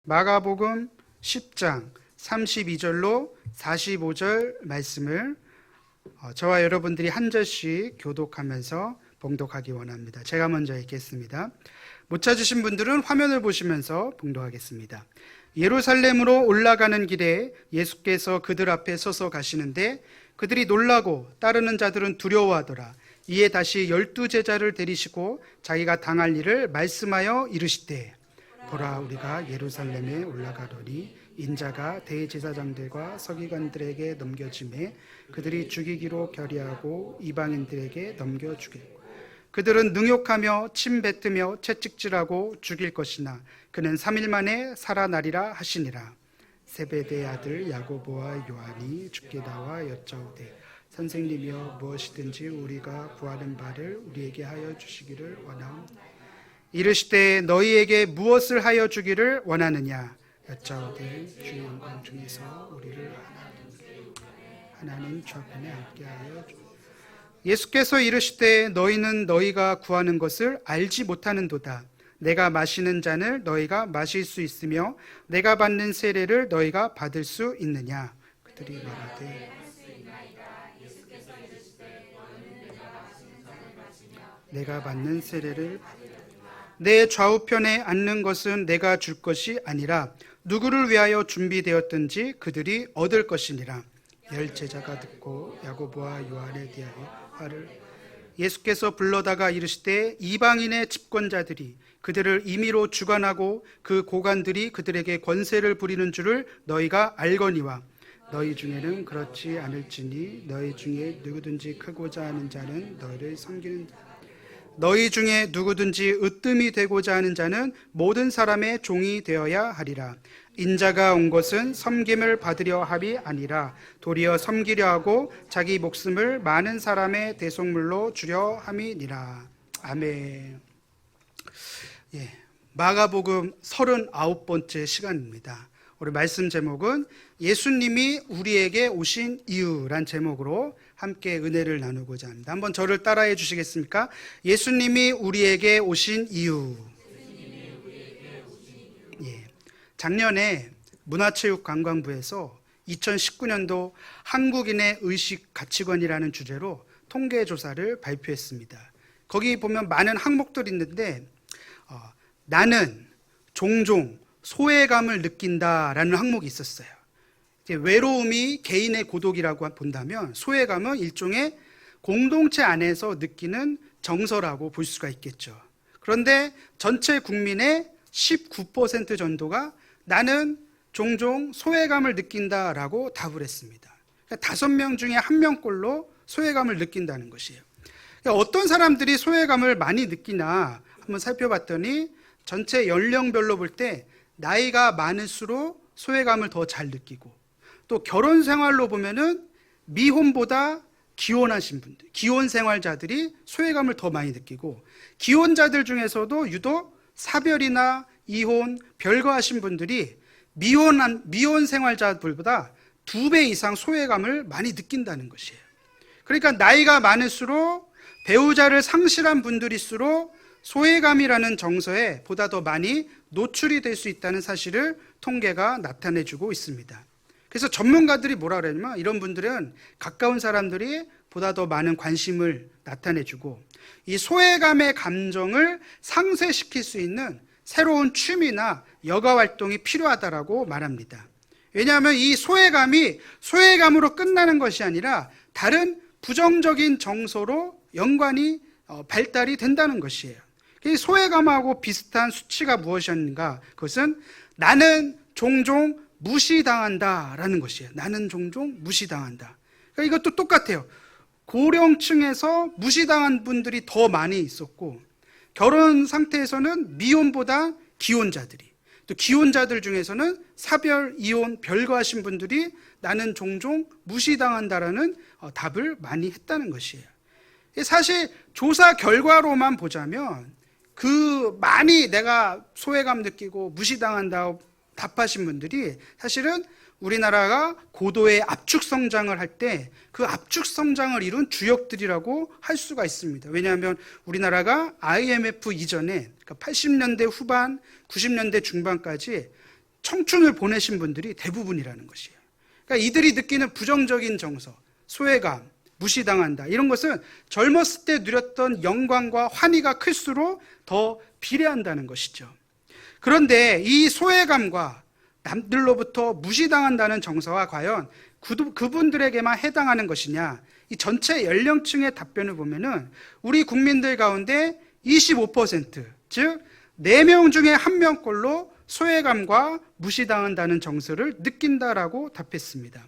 마가복음 10장 32절로 45절 말씀을 저와 여러분들이 한 절씩 교독하면서 봉독하기 원합니다. 제가 먼저 읽겠습니다. 못 찾으신 분들은 화면을 보시면서 봉독하겠습니다. 예루살렘으로 올라가는 길에 예수께서 그들 앞에 서서 가시는데 그들이 놀라고 따르는 자들은 두려워하더라. 이에 다시 12제자를 데리시고 자기가 당할 일을 말씀하여 이르시되 보라, 우리가 예루살렘에 올라가더니 인자가 대제사장들과 서기관들에게 넘겨짐에 그들이 죽이기로 결의하고 이방인들에게 넘겨주겠고 그들은 능욕하며 침 뱉으며 채찍질하고 죽일 것이나 그는 3일 만에 살아나리라 하시니라. 세베대의 아들 야고보와 요한이 주께 나와 여짜오되 선생님이여, 무엇이든지 우리가 구하는 바를 우리에게 하여 주시기를 원하옵나이다. 이르시되 너희에게 무엇을 하여 주기를 원하느냐 여짜오되 주의 영광 중에서 우리를 하나님 좌편에 앉게 하여 주시옵소서. 예수께서 이르시되 너희는 너희가 구하는 것을 알지 못하는도다. 내가 마시는 잔을 너희가 마실 수 있으며 내가 받는 세례를 너희가 받을 수 있느냐. 그들이 말하되 내가 받는 세례를 내 좌우편에 앉는 것은 내가 줄 것이 아니라 누구를 위하여 준비되었든지 그들이 얻을 것이니라. 10제자가 듣고 야고보와 요한에 대하여 화를 예수께서 불러다가 이르시되 이방인의 집권자들이 그들을 임의로 주관하고 그 고관들이 그들에게 권세를 부리는 줄을 너희가 알거니와 너희 중에는 그렇지 않을지니 너희 중에 누구든지 크고자 하는 자는 너희를 섬기는 자 너희 중에 누구든지 으뜸이 되고자 하는 자는 모든 사람의 종이 되어야 하리라. 인자가 온 것은 섬김을 받으려 함이 아니라 도리어 섬기려 하고 자기 목숨을 많은 사람의 대속물로 주려 함이니라. 아멘. 마가복음 39번째 시간입니다. 우리 말씀 제목은 예수님이 우리에게 오신 이유란 제목으로 함께 은혜를 나누고자 합니다. 한번 저를 따라해 주시겠습니까? 예수님이 우리에게 오신 이유. 작년에 문화체육관광부에서 2019년도 한국인의 의식 가치관이라는 주제로 통계조사를 발표했습니다. 거기 보면 많은 항목들이 있는데 나는 종종 소외감을 느낀다라는 항목이 있었어요. 외로움이 개인의 고독이라고 본다면 소외감은 일종의 공동체 안에서 느끼는 정서라고 볼 수가 있겠죠. 그런데 전체 국민의 19% 정도가 나는 종종 소외감을 느낀다라고 답을 했습니다. 그러니까 5명 중에 1명꼴로 소외감을 느낀다는 것이에요. 그러니까 어떤 사람들이 소외감을 많이 느끼나 한번 살펴봤더니 전체 연령별로 볼 때 나이가 많을수록 소외감을 더 잘 느끼고, 또 결혼 생활로 보면은 미혼보다 기혼하신 분들, 기혼 생활자들이 소외감을 더 많이 느끼고, 기혼자들 중에서도 유독 사별이나 이혼, 별거하신 분들이 미혼 생활자들보다 2배 이상 소외감을 많이 느낀다는 것이에요. 그러니까 나이가 많을수록 배우자를 상실한 분들일수록 소외감이라는 정서에 보다 더 많이 노출이 될 수 있다는 사실을 통계가 나타내주고 있습니다. 그래서 전문가들이 뭐라 그러냐면 이런 분들은 가까운 사람들이 보다 더 많은 관심을 나타내주고 이 소외감의 감정을 상쇄시킬 수 있는 새로운 취미나 여가 활동이 필요하다라고 말합니다. 왜냐하면 이 소외감이 소외감으로 끝나는 것이 아니라 다른 부정적인 정서로 연관이 발달이 된다는 것이에요. 이 소외감하고 비슷한 수치가 무엇이었는가? 그것은 나는 종종 무시당한다라는 것이에요. 나는 종종 무시당한다. 그러니까 이것도 똑같아요. 고령층에서 무시당한 분들이 더 많이 있었고, 결혼 상태에서는 미혼보다 기혼자들이, 또 기혼자들 중에서는 사별, 이혼, 별거하신 분들이 나는 종종 무시당한다라는 답을 많이 했다는 것이에요. 사실 조사 결과로만 보자면 그 많이 내가 소외감 느끼고 무시당한다고 답하신 분들이 사실은 우리나라가 고도의 압축 성장을 할 때 그 압축 성장을 이룬 주역들이라고 할 수가 있습니다. 왜냐하면 우리나라가 IMF 이전에, 그러니까 80년대 후반, 90년대 중반까지 청춘을 보내신 분들이 대부분이라는 것이에요. 그러니까 이들이 느끼는 부정적인 정서, 소외감, 무시당한다, 이런 것은 젊었을 때 누렸던 영광과 환희가 클수록 더 비례한다는 것이죠. 그런데 이 소외감과 남들로부터 무시당한다는 정서가 과연 그분들에게만 해당하는 것이냐, 이 전체 연령층의 답변을 보면은 우리 국민들 가운데 25%, 즉 4명 중에 1명꼴로 소외감과 무시당한다는 정서를 느낀다라고 답했습니다.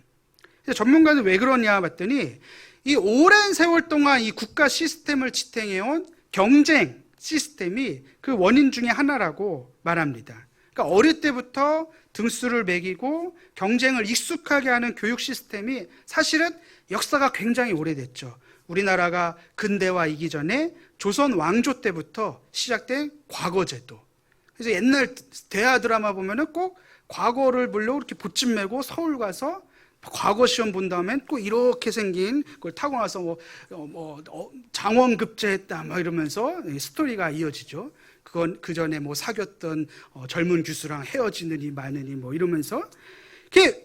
그래서 전문가는 왜 그러냐 봤더니 이 오랜 세월 동안 이 국가 시스템을 지탱해온 경쟁 시스템이 그 원인 중에 하나라고 말합니다. 그러니까 어릴 때부터 등수를 매기고 경쟁을 익숙하게 하는 교육 시스템이 사실은 역사가 굉장히 오래됐죠. 우리나라가 근대화이기 전에 조선 왕조 때부터 시작된 과거제도. 그래서 옛날 대하 드라마 보면은 꼭 과거를 보려고 이렇게 보침 메고 서울 가서 과거 시험 본 다음엔 꼭 이렇게 생긴 걸 타고 나서 장원급제했다 막 이러면서 스토리가 이어지죠. 그건 그 전에 사귀었던 젊은 교수랑 헤어지느니 마느니 이러면서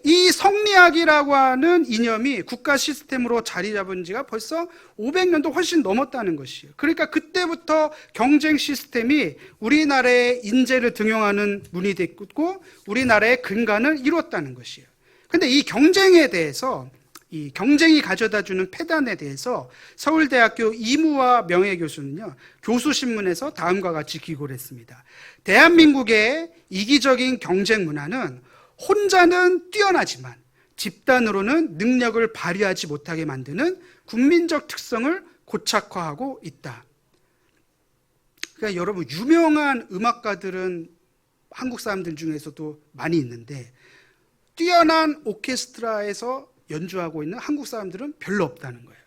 이 성리학이라고 하는 이념이 국가 시스템으로 자리 잡은 지가 벌써 500년도 훨씬 넘었다는 것이에요. 그러니까 그때부터 경쟁 시스템이 우리나라의 인재를 등용하는 문이 됐고 우리나라의 근간을 이뤘다는 것이에요. 근데 이 경쟁에 대해서, 이 경쟁이 가져다주는 폐단에 대해서 서울대학교 이무화 명예교수는요, 교수신문에서 다음과 같이 기고를 했습니다. 대한민국의 이기적인 경쟁 문화는 혼자는 뛰어나지만 집단으로는 능력을 발휘하지 못하게 만드는 국민적 특성을 고착화하고 있다. 그러니까 여러분, 유명한 음악가들은 한국 사람들 중에서도 많이 있는데 뛰어난 오케스트라에서 연주하고 있는 한국 사람들은 별로 없다는 거예요.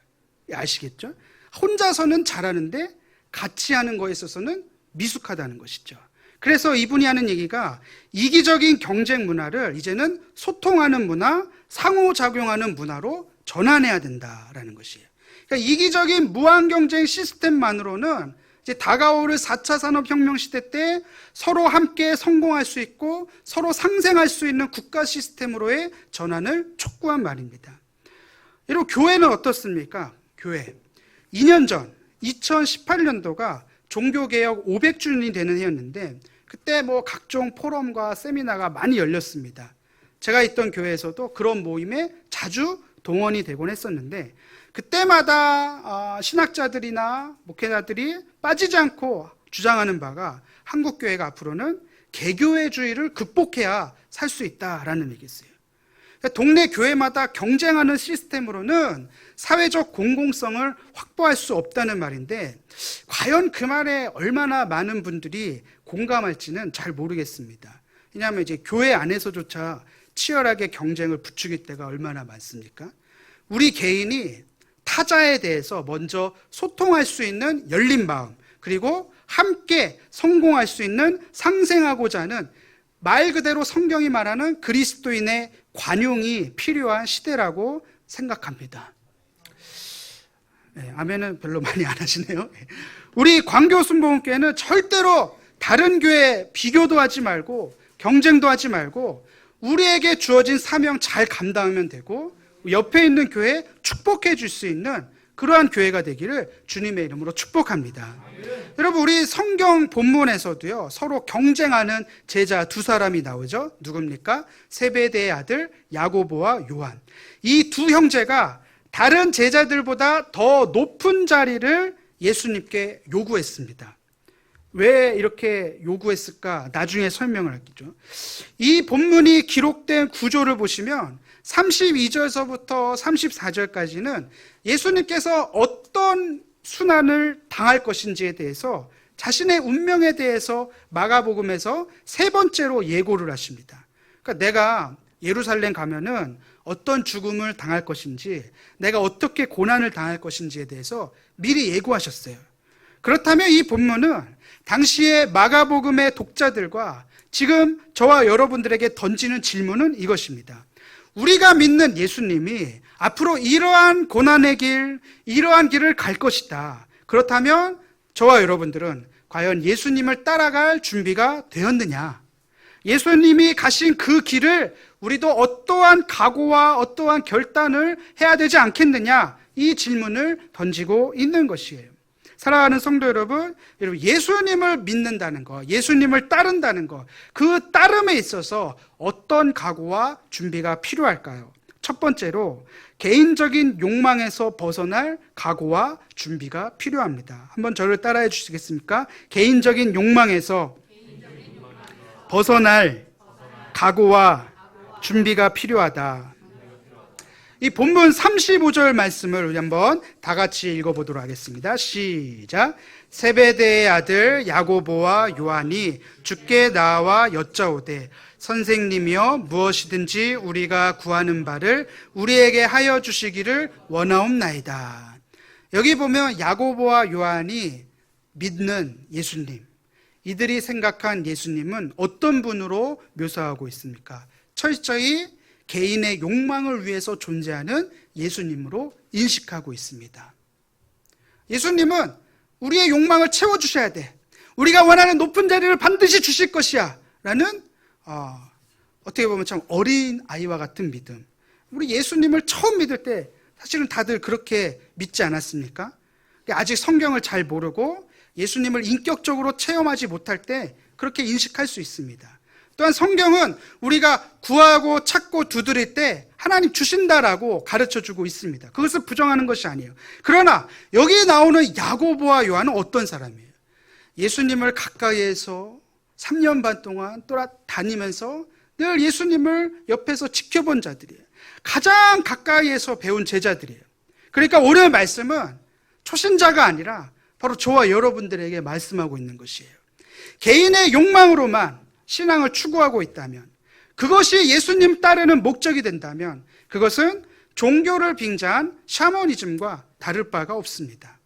아시겠죠? 혼자서는 잘하는데 같이 하는 거에 있어서는 미숙하다는 것이죠. 그래서 이분이 하는 얘기가 이기적인 경쟁 문화를 이제는 소통하는 문화, 상호작용하는 문화로 전환해야 된다라는 것이에요. 그러니까 이기적인 무한경쟁 시스템만으로는 이제 다가오는 4차 산업혁명 시대 때 서로 함께 성공할 수 있고 서로 상생할 수 있는 국가 시스템으로의 전환을 촉구한 말입니다. 여러분, 교회는 어떻습니까? 교회. 2년 전 2018년도가 종교개혁 500주년이 되는 해였는데 그때 각종 포럼과 세미나가 많이 열렸습니다. 제가 있던 교회에서도 그런 모임에 자주 동원이 되곤 했었는데 그때마다 신학자들이나 목회자들이 빠지지 않고 주장하는 바가 한국교회가 앞으로는 개교회주의를 극복해야 살 수 있다라는 얘기였어요. 동네 교회마다 경쟁하는 시스템으로는 사회적 공공성을 확보할 수 없다는 말인데 과연 그 말에 얼마나 많은 분들이 공감할지는 잘 모르겠습니다. 왜냐하면 이제 교회 안에서조차 치열하게 경쟁을 부추길 때가 얼마나 많습니까? 우리 개인이 타자에 대해서 먼저 소통할 수 있는 열린 마음, 그리고 함께 성공할 수 있는 상생하고자 하는 말 그대로 성경이 말하는 그리스도인의 관용이 필요한 시대라고 생각합니다. 네, 아멘은 별로 많이 안 하시네요. 우리 광교순복음교회는 절대로 다른 교회 비교도 하지 말고 경쟁도 하지 말고 우리에게 주어진 사명 잘 감당하면 되고 옆에 있는 교회에 축복해 줄 수 있는 그러한 교회가 되기를 주님의 이름으로 축복합니다. 여러분, 우리 성경 본문에서도요, 서로 경쟁하는 제자 두 사람이 나오죠. 누굽니까? 세베대의 아들 야고보와 요한. 이 두 형제가 다른 제자들보다 더 높은 자리를 예수님께 요구했습니다. 왜 이렇게 요구했을까? 나중에 설명을 할게요. 이 본문이 기록된 구조를 보시면 32절서부터 34절까지는 예수님께서 어떤 순환을 당할 것인지에 대해서 자신의 운명에 대해서 마가복음에서 세 번째로 예고를 하십니다. 그러니까 내가 예루살렘 가면은 어떤 죽음을 당할 것인지, 내가 어떻게 고난을 당할 것인지에 대해서 미리 예고하셨어요. 그렇다면 이 본문은 당시의 마가복음의 독자들과 지금 저와 여러분들에게 던지는 질문은 이것입니다. 우리가 믿는 예수님이 앞으로 이러한 고난의 길, 이러한 길을 갈 것이다. 그렇다면 저와 여러분들은 과연 예수님을 따라갈 준비가 되었느냐? 예수님이 가신 그 길을 우리도 어떠한 각오와 어떠한 결단을 해야 되지 않겠느냐, 이 질문을 던지고 있는 것이에요. 사랑하는 성도 여러분, 예수님을 믿는다는 것, 예수님을 따른다는 것, 그 따름에 있어서 어떤 각오와 준비가 필요할까요? 첫 번째로 개인적인 욕망에서 벗어날 각오와 준비가 필요합니다. 한번 저를 따라해 주시겠습니까? 개인적인 욕망에서 벗어날 각오와 준비가 필요하다. 이 본문 35절 말씀을 우리 한번 다 같이 읽어보도록 하겠습니다. 시작. 세베대의 아들 야고보와 요한이 주께 나와 여짜오되 선생님이여 무엇이든지 우리가 구하는 바를 우리에게 하여 주시기를 원하옵나이다. 여기 보면 야고보와 요한이 믿는 예수님, 이들이 생각한 예수님은 어떤 분으로 묘사하고 있습니까? 철저히 개인의 욕망을 위해서 존재하는 예수님으로 인식하고 있습니다. 예수님은 우리의 욕망을 채워주셔야 돼. 우리가 원하는 높은 자리를 반드시 주실 것이야. 라는 어떻게 보면 참 어린 아이와 같은 믿음. 우리 예수님을 처음 믿을 때 사실은 다들 그렇게 믿지 않았습니까? 아직 성경을 잘 모르고 예수님을 인격적으로 체험하지 못할 때 그렇게 인식할 수 있습니다. 또한 성경은 우리가 구하고 찾고 두드릴 때 하나님 주신다라고 가르쳐주고 있습니다. 그것을 부정하는 것이 아니에요. 그러나 여기 나오는 야고보와 요한은 어떤 사람이에요? 예수님을 가까이에서 3년 반 동안 다니면서 늘 예수님을 옆에서 지켜본 자들이에요. 가장 가까이에서 배운 제자들이에요. 그러니까 오늘 말씀은 초신자가 아니라 바로 저와 여러분들에게 말씀하고 있는 것이에요. 개인의 욕망으로만 신앙을 추구하고 있다면, 그것이 예수님 따르는 목적이 된다면 그것은 종교를 빙자한 샤머니즘과 다를 바가 없습니다.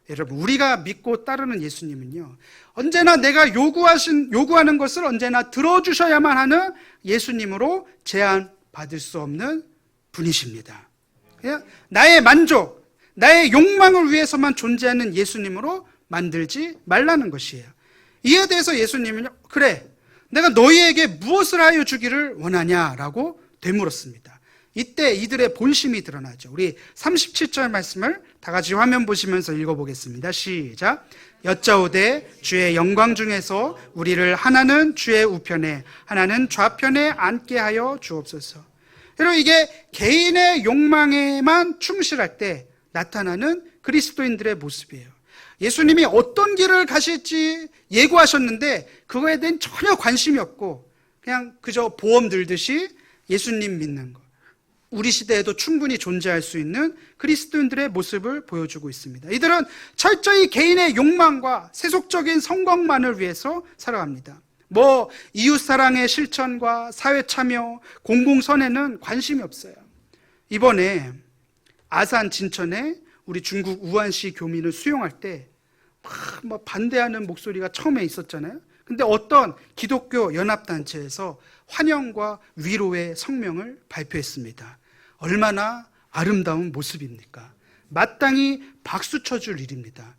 여러분, 우리가 믿고 따르는 예수님은요, 언제나 내가 요구하는 것을 언제나 들어주셔야만 하는 예수님으로 제한받을 수 없는 분이십니다. 그냥 나의 만족, 나의 욕망을 위해서만 존재하는 예수님으로 만들지 말라는 것이에요. 이에 대해서 예수님은요, 그래, 내가 너희에게 무엇을 하여 주기를 원하냐라고 되물었습니다. 이때 이들의 본심이 드러나죠. 우리 37절 말씀을 다 같이 화면 보시면서 읽어보겠습니다. 시작. 여짜오되 주의 영광 중에서 우리를 하나는 주의 우편에 하나는 좌편에 앉게 하여 주옵소서. 여러분, 이게 개인의 욕망에만 충실할 때 나타나는 그리스도인들의 모습이에요. 예수님이 어떤 길을 가실지 예고하셨는데 그거에 대한 전혀 관심이 없고 그냥 그저 보험 들듯이 예수님 믿는 것, 우리 시대에도 충분히 존재할 수 있는 그리스도인들의 모습을 보여주고 있습니다. 이들은 철저히 개인의 욕망과 세속적인 성공만을 위해서 살아갑니다. 이웃사랑의 실천과 사회참여, 공공선에는 관심이 없어요. 이번에 아산 진천에 우리 중국 우한시 교민을 수용할 때 막 반대하는 목소리가 처음에 있었잖아요. 근데 어떤 기독교 연합단체에서 환영과 위로의 성명을 발표했습니다. 얼마나 아름다운 모습입니까? 마땅히 박수 쳐줄 일입니다.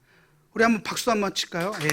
우리 한번 박수 한번 칠까요? 예.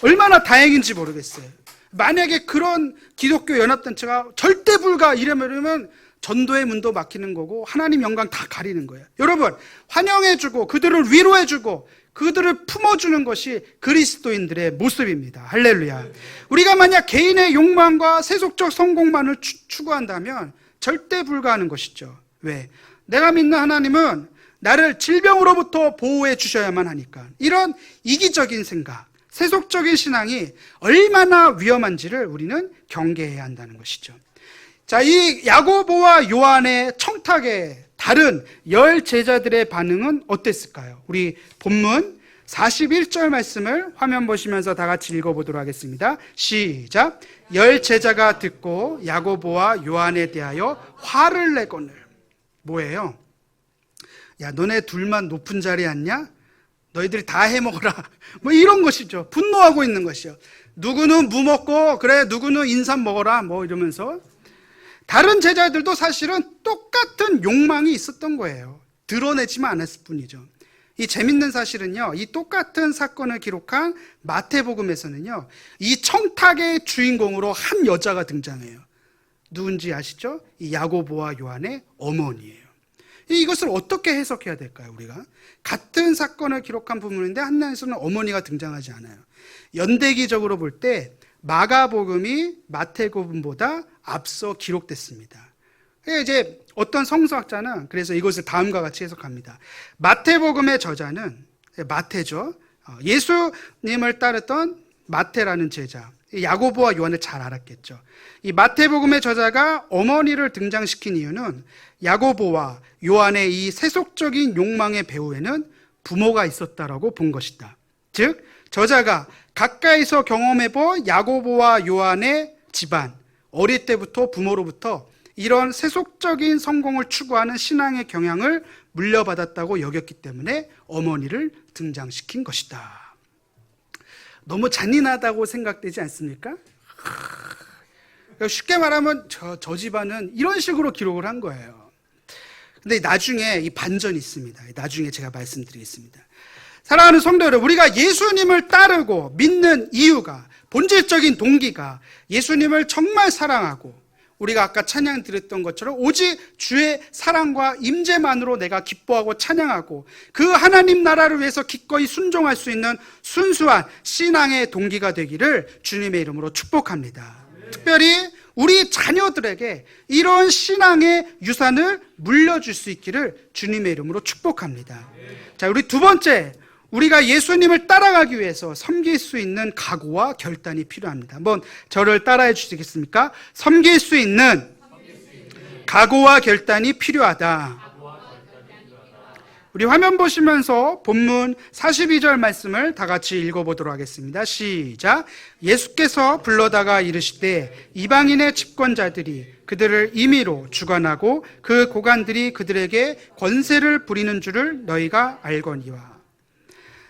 얼마나 다행인지 모르겠어요. 만약에 그런 기독교 연합단체가 절대 불가 이러면 전도의 문도 막히는 거고 하나님 영광 다 가리는 거예요. 여러분, 환영해주고 그들을 위로해주고 그들을 품어주는 것이 그리스도인들의 모습입니다. 할렐루야. 우리가 만약 개인의 욕망과 세속적 성공만을 추구한다면 절대 불가하는 것이죠. 왜? 내가 믿는 하나님은 나를 질병으로부터 보호해 주셔야만 하니까. 이런 이기적인 생각, 세속적인 신앙이 얼마나 위험한지를 우리는 경계해야 한다는 것이죠. 자, 이 야고보와 요한의 청탁에 다른 열 제자들의 반응은 어땠을까요? 우리 본문 41절 말씀을 화면 보시면서 다 같이 읽어보도록 하겠습니다. 시작. 열 제자가 듣고 야고보와 요한에 대하여 화를 내거늘. 뭐예요? 야, 너네 둘만 높은 자리에 앉냐? 너희들이 다 해먹어라. 이런 것이죠. 분노하고 있는 것이요. 누구는 무 먹고, 그래, 누구는 인삼 먹어라. 이러면서. 다른 제자들도 사실은 똑같은 욕망이 있었던 거예요. 드러내지만 않았을 뿐이죠. 이 재밌는 사실은요, 이 똑같은 사건을 기록한 마태복음에서는요, 이 청탁의 주인공으로 한 여자가 등장해요. 누군지 아시죠? 이 야고보와 요한의 어머니예요. 이것을 어떻게 해석해야 될까요, 우리가? 같은 사건을 기록한 부분인데 한나에서는 어머니가 등장하지 않아요. 연대기적으로 볼 때 마가복음이 마태복음보다 앞서 기록됐습니다. 이제 어떤 성서학자는 그래서 이것을 다음과 같이 해석합니다. 마태복음의 저자는 마태죠. 예수님을 따르던 마태라는 제자, 야고보와 요한을 잘 알았겠죠. 이 마태복음의 저자가 어머니를 등장시킨 이유는 야고보와 요한의 이 세속적인 욕망의 배후에는 부모가 있었다라고 본 것이다. 즉 저자가 가까이서 경험해본 야고보와 요한의 집안, 어릴 때부터 부모로부터 이런 세속적인 성공을 추구하는 신앙의 경향을 물려받았다고 여겼기 때문에 어머니를 등장시킨 것이다. 너무 잔인하다고 생각되지 않습니까? 쉽게 말하면 저 집안은 이런 식으로 기록을 한 거예요. 근데 나중에 이 반전이 있습니다. 나중에 제가 말씀드리겠습니다. 사랑하는 성도 여러분, 우리가 예수님을 따르고 믿는 이유가, 본질적인 동기가 예수님을 정말 사랑하고 우리가 아까 찬양 드렸던 것처럼 오직 주의 사랑과 임재만으로 내가 기뻐하고 찬양하고 그 하나님 나라를 위해서 기꺼이 순종할 수 있는 순수한 신앙의 동기가 되기를 주님의 이름으로 축복합니다. 특별히 우리 자녀들에게 이런 신앙의 유산을 물려줄 수 있기를 주님의 이름으로 축복합니다. 자, 우리 두 번째, 우리가 예수님을 따라가기 위해서 섬길 수 있는 각오와 결단이 필요합니다. 한번 저를 따라해 주시겠습니까? 섬길 수 있는 각오와 결단이 필요하다. 우리 화면 보시면서 본문 42절 말씀을 다 같이 읽어보도록 하겠습니다. 시작. 예수께서 불러다가 이르시되 이방인의 집권자들이 그들을 임의로 주관하고 그 고관들이 그들에게 권세를 부리는 줄을 너희가 알거니와.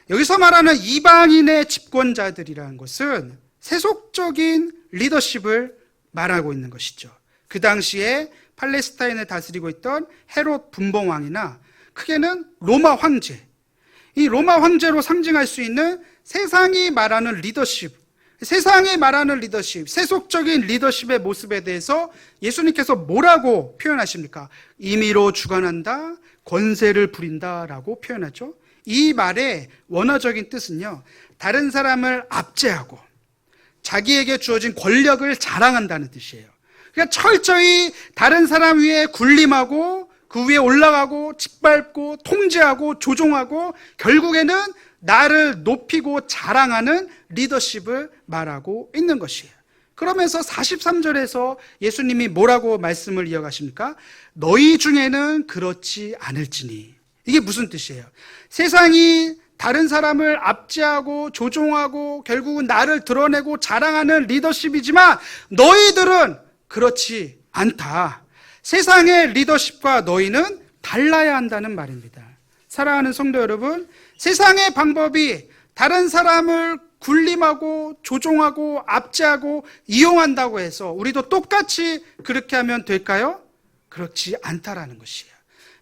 여기서 말하는 이방인의 집권자들이라는 것은 세속적인 리더십을 말하고 있는 것이죠. 그 당시에 팔레스타인을 다스리고 있던 헤롯 분봉왕이나 크게는 로마 황제, 이 로마 황제로 상징할 수 있는 세상이 말하는 리더십, 세상이 말하는 리더십, 세속적인 리더십의 모습에 대해서 예수님께서 뭐라고 표현하십니까? 임의로 주관한다, 권세를 부린다라고 표현하죠. 이 말의 원어적인 뜻은요, 다른 사람을 압제하고 자기에게 주어진 권력을 자랑한다는 뜻이에요. 그러니까 철저히 다른 사람 위에 군림하고 그 위에 올라가고 짓밟고 통제하고 조종하고 결국에는 나를 높이고 자랑하는 리더십을 말하고 있는 것이에요. 그러면서 43절에서 예수님이 뭐라고 말씀을 이어가십니까? 너희 중에는 그렇지 않을지니. 이게 무슨 뜻이에요? 세상이 다른 사람을 압제하고 조종하고 결국은 나를 드러내고 자랑하는 리더십이지만 너희들은 그렇지 않다. 세상의 리더십과 너희는 달라야 한다는 말입니다. 사랑하는 성도 여러분, 세상의 방법이 다른 사람을 군림하고 조종하고 압제하고 이용한다고 해서 우리도 똑같이 그렇게 하면 될까요? 그렇지 않다라는 것이에요.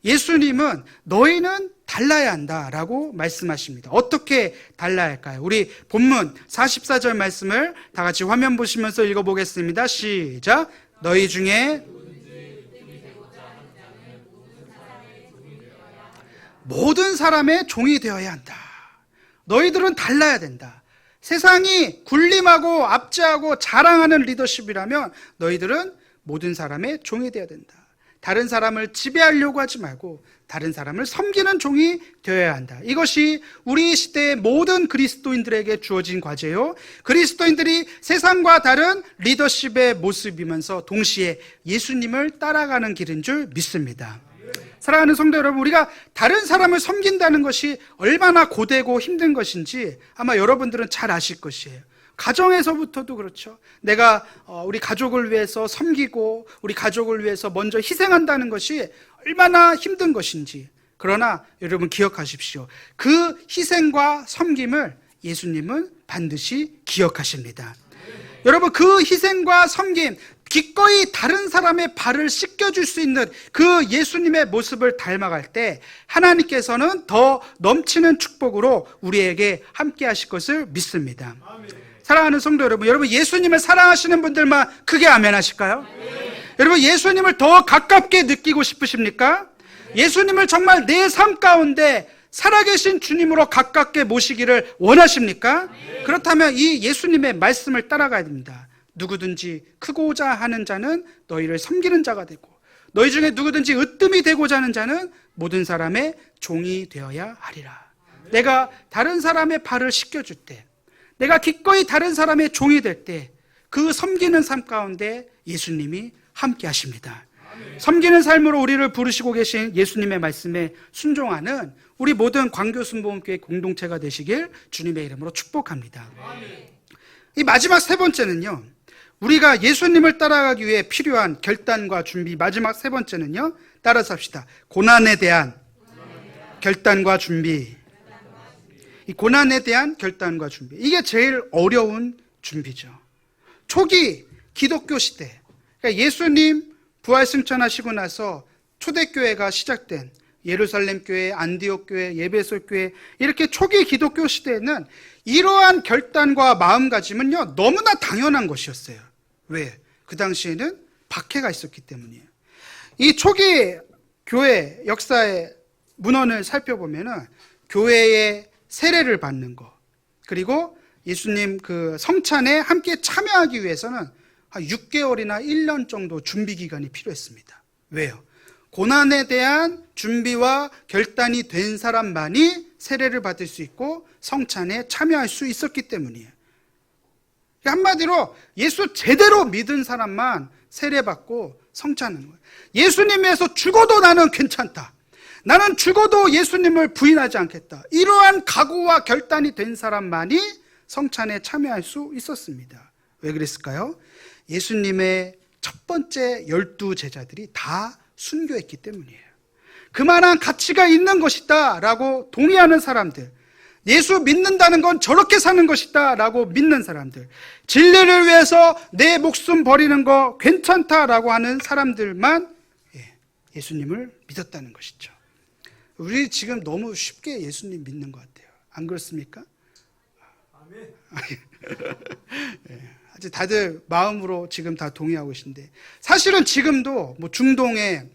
예수님은 너희는 달라야 한다라고 말씀하십니다. 어떻게 달라야 할까요? 우리 본문 44절 말씀을 다 같이 화면 보시면서 읽어보겠습니다. 시작. 너희 중에 모든 사람의 종이 되어야 한다. 너희들은 달라야 된다. 세상이 군림하고 압제하고 자랑하는 리더십이라면 너희들은 모든 사람의 종이 되어야 된다. 다른 사람을 지배하려고 하지 말고 다른 사람을 섬기는 종이 되어야 한다. 이것이 우리 시대의 모든 그리스도인들에게 주어진 과제요. 그리스도인들이 세상과 다른 리더십의 모습이면서 동시에 예수님을 따라가는 길인 줄 믿습니다. 사랑하는 성도 여러분, 우리가 다른 사람을 섬긴다는 것이 얼마나 고되고 힘든 것인지 아마 여러분들은 잘 아실 것이에요. 가정에서부터도 그렇죠. 내가 우리 가족을 위해서 섬기고 우리 가족을 위해서 먼저 희생한다는 것이 얼마나 힘든 것인지. 그러나 여러분 기억하십시오. 그 희생과 섬김을 예수님은 반드시 기억하십니다. 여러분, 그 희생과 섬김, 기꺼이 다른 사람의 발을 씻겨줄 수 있는 그 예수님의 모습을 닮아갈 때 하나님께서는 더 넘치는 축복으로 우리에게 함께 하실 것을 믿습니다. 사랑하는 성도 여러분, 여러분 예수님을 사랑하시는 분들만 크게 아멘 하실까요? 여러분 예수님을 더 가깝게 느끼고 싶으십니까? 예수님을 정말 내 삶 가운데 살아계신 주님으로 가깝게 모시기를 원하십니까? 그렇다면 이 예수님의 말씀을 따라가야 됩니다. 누구든지 크고자 하는 자는 너희를 섬기는 자가 되고 너희 중에 누구든지 으뜸이 되고자 하는 자는 모든 사람의 종이 되어야 하리라. 내가 다른 사람의 발을 씻겨줄 때, 내가 기꺼이 다른 사람의 종이 될 때 그 섬기는 삶 가운데 예수님이 함께 하십니다. 섬기는 삶으로 우리를 부르시고 계신 예수님의 말씀에 순종하는 우리 모든 광교순복음교회 공동체가 되시길 주님의 이름으로 축복합니다. 이 마지막 세 번째는요, 우리가 예수님을 따라가기 위해 필요한 결단과 준비. 마지막 세 번째는요, 따라서 합시다. 고난에 대한 결단과 준비. 이 고난에 대한 결단과 준비, 이게 제일 어려운 준비죠. 초기 기독교 시대, 그러니까 예수님 부활 승천하시고 나서 초대교회가 시작된 예루살렘 교회, 안디옥 교회, 예배소 교회, 이렇게 초기 기독교 시대에는 이러한 결단과 마음가짐은요 너무나 당연한 것이었어요. 왜? 그 당시에는 박해가 있었기 때문이에요. 이 초기 교회 역사의 문헌을 살펴보면은 교회의 세례를 받는 것, 그리고 예수님 그 성찬에 함께 참여하기 위해서는 한 6개월이나 1년 정도 준비 기간이 필요했습니다. 왜요? 고난에 대한 준비와 결단이 된 사람만이 세례를 받을 수 있고 성찬에 참여할 수 있었기 때문이에요. 한마디로 예수 제대로 믿은 사람만 세례받고 성찬하는 거예요. 예수님 위해서 죽어도 나는 괜찮다, 나는 죽어도 예수님을 부인하지 않겠다, 이러한 각오와 결단이 된 사람만이 성찬에 참여할 수 있었습니다. 왜 그랬을까요? 예수님의 첫 번째 12 제자들이 다 순교했기 때문이에요. 그만한 가치가 있는 것이다 라고 동의하는 사람들, 예수 믿는다는 건 저렇게 사는 것이다 라고 믿는 사람들, 진리를 위해서 내 목숨 버리는 거 괜찮다라고 하는 사람들만 예수님을 믿었다는 것이죠. 우리 지금 너무 쉽게 예수님 믿는 것 같아요. 안 그렇습니까? 아멘. 아주 다들 마음으로 지금 다 동의하고 계신데, 사실은 지금도 뭐 중동의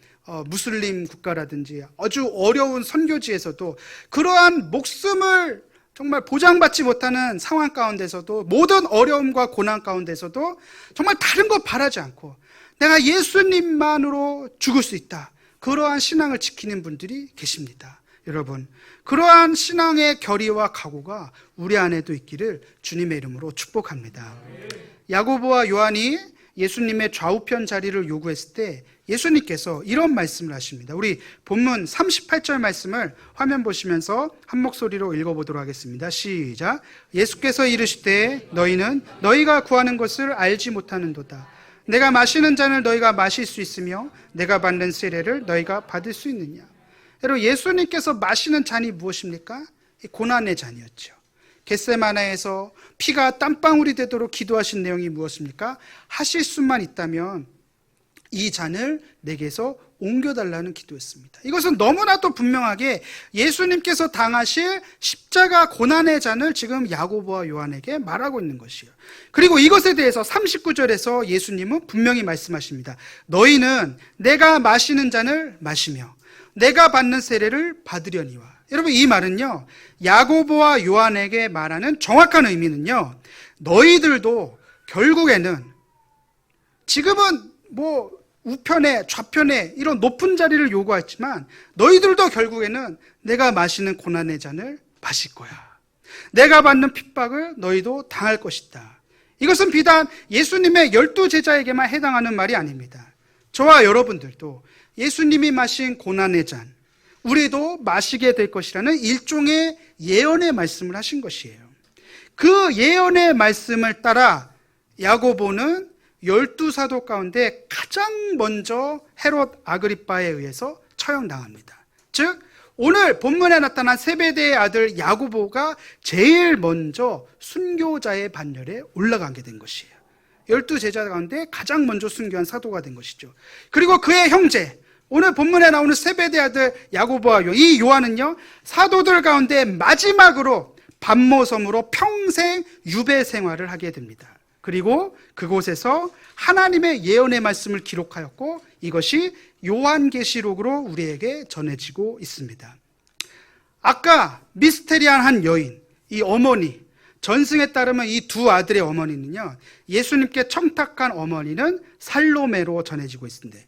무슬림 국가라든지 아주 어려운 선교지에서도 그러한 목숨을 정말 보장받지 못하는 상황 가운데서도, 모든 어려움과 고난 가운데서도 정말 다른 것 바라지 않고 내가 예수님만으로 죽을 수 있다, 그러한 신앙을 지키는 분들이 계십니다. 여러분, 그러한 신앙의 결의와 각오가 우리 안에도 있기를 주님의 이름으로 축복합니다. 야고보와 요한이 예수님의 좌우편 자리를 요구했을 때 예수님께서 이런 말씀을 하십니다. 우리 본문 38절 말씀을 화면 보시면서 한 목소리로 읽어보도록 하겠습니다. 시작. 예수께서 이르시되 너희는 너희가 구하는 것을 알지 못하는도다. 내가 마시는 잔을 너희가 마실 수 있으며 내가 받는 세례를 너희가 받을 수 있느냐. 여러분, 예수님께서 마시는 잔이 무엇입니까? 고난의 잔이었죠. 겟세마네에서 피가 땀방울이 되도록 기도하신 내용이 무엇입니까? 하실 수만 있다면 이 잔을 내게서 옮겨달라는 기도였습니다. 이것은 너무나도 분명하게 예수님께서 당하실 십자가 고난의 잔을 지금 야고보와 요한에게 말하고 있는 것이에요. 그리고 이것에 대해서 39절에서 예수님은 분명히 말씀하십니다. 너희는 내가 마시는 잔을 마시며 내가 받는 세례를 받으려니와. 여러분, 이 말은요, 야고보와 요한에게 말하는 정확한 의미는요, 너희들도 결국에는 지금은 뭐 우편에 좌편에 이런 높은 자리를 요구했지만 너희들도 결국에는 내가 마시는 고난의 잔을 마실 거야. 내가 받는 핍박을 너희도 당할 것이다. 이것은 비단 예수님의 12 제자에게만 해당하는 말이 아닙니다. 저와 여러분들도 예수님이 마신 고난의 잔, 우리도 마시게 될 것이라는 일종의 예언의 말씀을 하신 것이에요. 그 예언의 말씀을 따라 야고보는 12사도 가운데 가장 먼저 헤롯 아그리빠에 의해서 처형당합니다. 즉 오늘 본문에 나타난 세베대의 아들 야고보가 제일 먼저 순교자의 반열에 올라가게 된 것이에요. 12 제자 가운데 가장 먼저 순교한 사도가 된 것이죠. 그리고 그의 형제, 오늘 본문에 나오는 세베대 아들 야고보와 요한, 이 요한은요 사도들 가운데 마지막으로 반모섬으로 평생 유배 생활을 하게 됩니다. 그리고 그곳에서 하나님의 예언의 말씀을 기록하였고 이것이 요한계시록으로 우리에게 전해지고 있습니다. 아까 미스테리한 한 여인, 이 어머니, 전승에 따르면 이 두 아들의 어머니는요 예수님께 청탁한 어머니는 살로메로 전해지고 있습니다.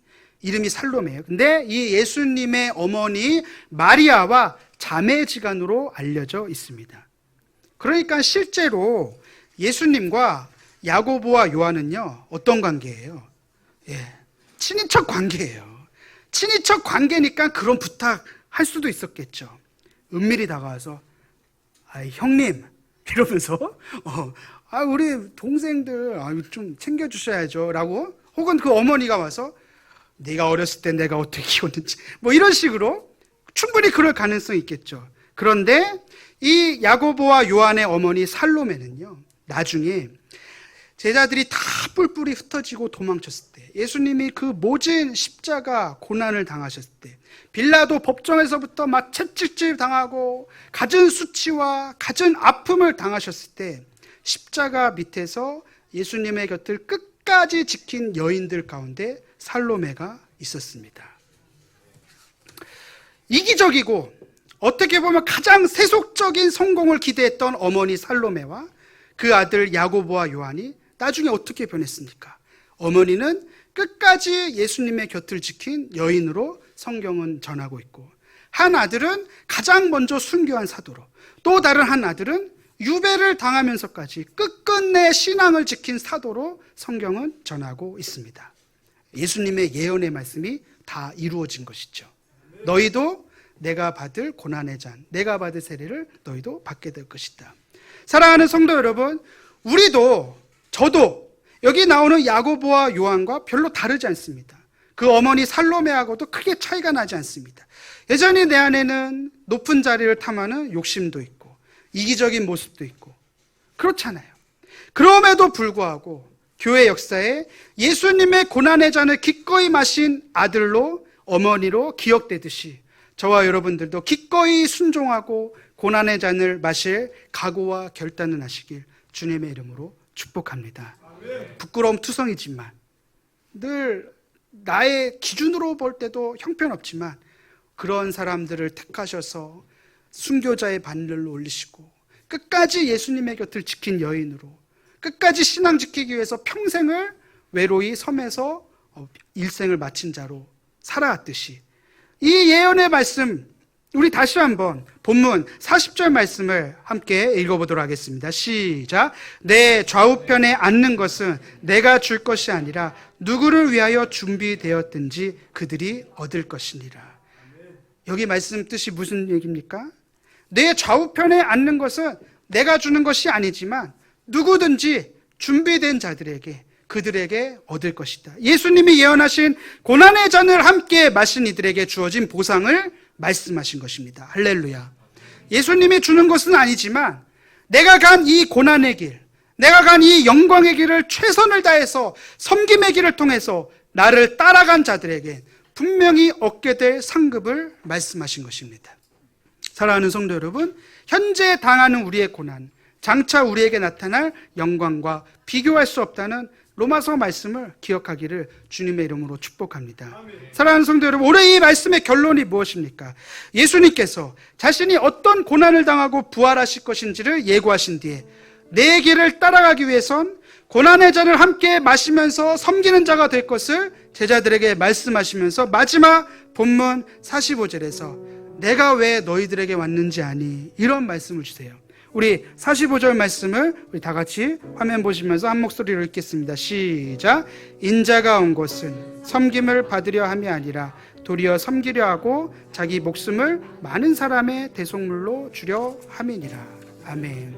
이름이 살로메예요. 근데 이 예수님의 어머니 마리아와 자매지간으로 알려져 있습니다. 그러니까 실제로 예수님과 야고보와 요한은요 어떤 관계예요? 친인척 관계예요. 친인척 관계니까 그런 부탁할 수도 있었겠죠. 은밀히 다가와서 형님 이러면서 우리 동생들 좀 챙겨주셔야죠 라고, 혹은 그 어머니가 와서 네가 어렸을 때 내가 어떻게 키웠는지 뭐 이런 식으로 충분히 그럴 가능성이 있겠죠. 그런데 이 야고보와 요한의 어머니 살로메는요 나중에 제자들이 다 뿔뿔이 흩어지고 도망쳤을 때, 예수님이 그 모진 십자가 고난을 당하셨을 때, 빌라도 법정에서부터 막 채찍질 당하고 갖은 수치와 갖은 아픔을 당하셨을 때 십자가 밑에서 예수님의 곁을 끝까지 지킨 여인들 가운데 살로메가 있었습니다. 이기적이고 어떻게 보면 가장 세속적인 성공을 기대했던 어머니 살로메와 그 아들 야고보와 요한이 나중에 어떻게 변했습니까? 어머니는 끝까지 예수님의 곁을 지킨 여인으로 성경은 전하고 있고, 한 아들은 가장 먼저 순교한 사도로, 또 다른 한 아들은 유배를 당하면서까지 끝끝내 신앙을 지킨 사도로 성경은 전하고 있습니다. 예수님의 예언의 말씀이 다 이루어진 것이죠. 너희도 내가 받을 고난의 잔, 내가 받을 세례를 너희도 받게 될 것이다. 사랑하는 성도 여러분, 우리도 저도 여기 나오는 야고보와 요한과 별로 다르지 않습니다. 그 어머니 살로메하고도 크게 차이가 나지 않습니다. 여전히 내 안에는 높은 자리를 탐하는 욕심도 있고 이기적인 모습도 있고 그렇잖아요. 그럼에도 불구하고 교회 역사에 예수님의 고난의 잔을 기꺼이 마신 아들로, 어머니로 기억되듯이 저와 여러분들도 기꺼이 순종하고 고난의 잔을 마실 각오와 결단을 하시길 주님의 이름으로 축복합니다. 부끄러움 투성이지만 늘 나의 기준으로 볼 때도 형편없지만 그런 사람들을 택하셔서 순교자의 바늘을 올리시고 끝까지 예수님의 곁을 지킨 여인으로, 끝까지 신앙 지키기 위해서 평생을 외로이 섬에서 일생을 마친 자로 살아왔듯이 이 예언의 말씀, 우리 다시 한번 본문 40절 말씀을 함께 읽어보도록 하겠습니다. 시작. 내 좌우편에 앉는 것은 내가 줄 것이 아니라 누구를 위하여 준비되었든지 그들이 얻을 것이니라. 여기 말씀 뜻이 무슨 얘기입니까? 내 좌우편에 앉는 것은 내가 주는 것이 아니지만 누구든지 준비된 자들에게, 그들에게 얻을 것이다. 예수님이 예언하신 고난의 잔을 함께 마신 이들에게 주어진 보상을 말씀하신 것입니다. 할렐루야. 예수님이 주는 것은 아니지만 내가 간 이 고난의 길, 내가 간 이 영광의 길을 최선을 다해서 섬김의 길을 통해서 나를 따라간 자들에게 분명히 얻게 될 상급을 말씀하신 것입니다. 사랑하는 성도 여러분, 현재 당하는 우리의 고난, 장차 우리에게 나타날 영광과 비교할 수 없다는 로마서 말씀을 기억하기를 주님의 이름으로 축복합니다. 사랑하는 성도 여러분, 오늘 이 말씀의 결론이 무엇입니까? 예수님께서 자신이 어떤 고난을 당하고 부활하실 것인지를 예고하신 뒤에 내 길을 따라가기 위해선 고난의 잔을 함께 마시면서 섬기는 자가 될 것을 제자들에게 말씀하시면서 마지막 본문 45절에서 내가 왜 너희들에게 왔는지 아니, 이런 말씀을 주세요. 우리 45절 말씀을 우리 다 같이 화면 보시면서 한 목소리로 읽겠습니다. 시작. 인자가 온 것은 섬김을 받으려 함이 아니라 도리어 섬기려 하고 자기 목숨을 많은 사람의 대속물로 주려 함이니라. 아멘.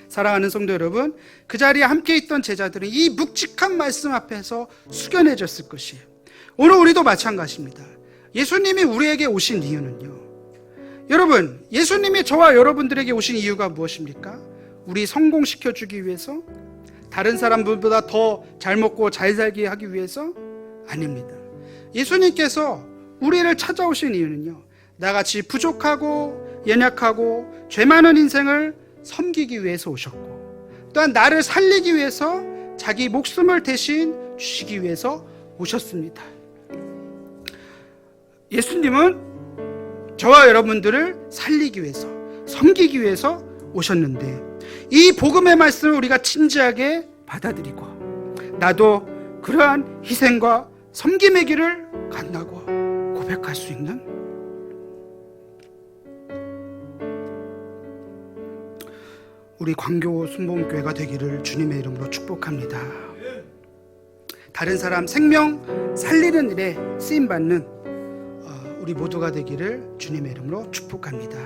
사랑하는 성도 여러분, 그 자리에 함께 있던 제자들은 이 묵직한 말씀 앞에서 숙연해졌을 것이에요. 오늘 우리도 마찬가지입니다. 예수님이 우리에게 오신 이유는요, 여러분, 예수님이 저와 여러분들에게 오신 이유가 무엇입니까? 우리 성공시켜주기 위해서? 다른 사람들보다 더 잘 먹고 잘 살게 하기 위해서? 아닙니다. 예수님께서 우리를 찾아오신 이유는요, 나같이 부족하고 연약하고 죄 많은 인생을 섬기기 위해서 오셨고, 또한 나를 살리기 위해서 자기 목숨을 대신 주시기 위해서 오셨습니다. 예수님은 저와 여러분들을 살리기 위해서, 섬기기 위해서 오셨는데, 이 복음의 말씀을 우리가 진지하게 받아들이고 나도 그러한 희생과 섬김의 길을 간다고 고백할 수 있는, 우리 광교 순복음교회가 되기를 주님의 이름으로 축복합니다. 다른 사람 생명 살리는 일에 쓰임받는 우리 모두가 되기를 주님의 이름으로 축복합니다.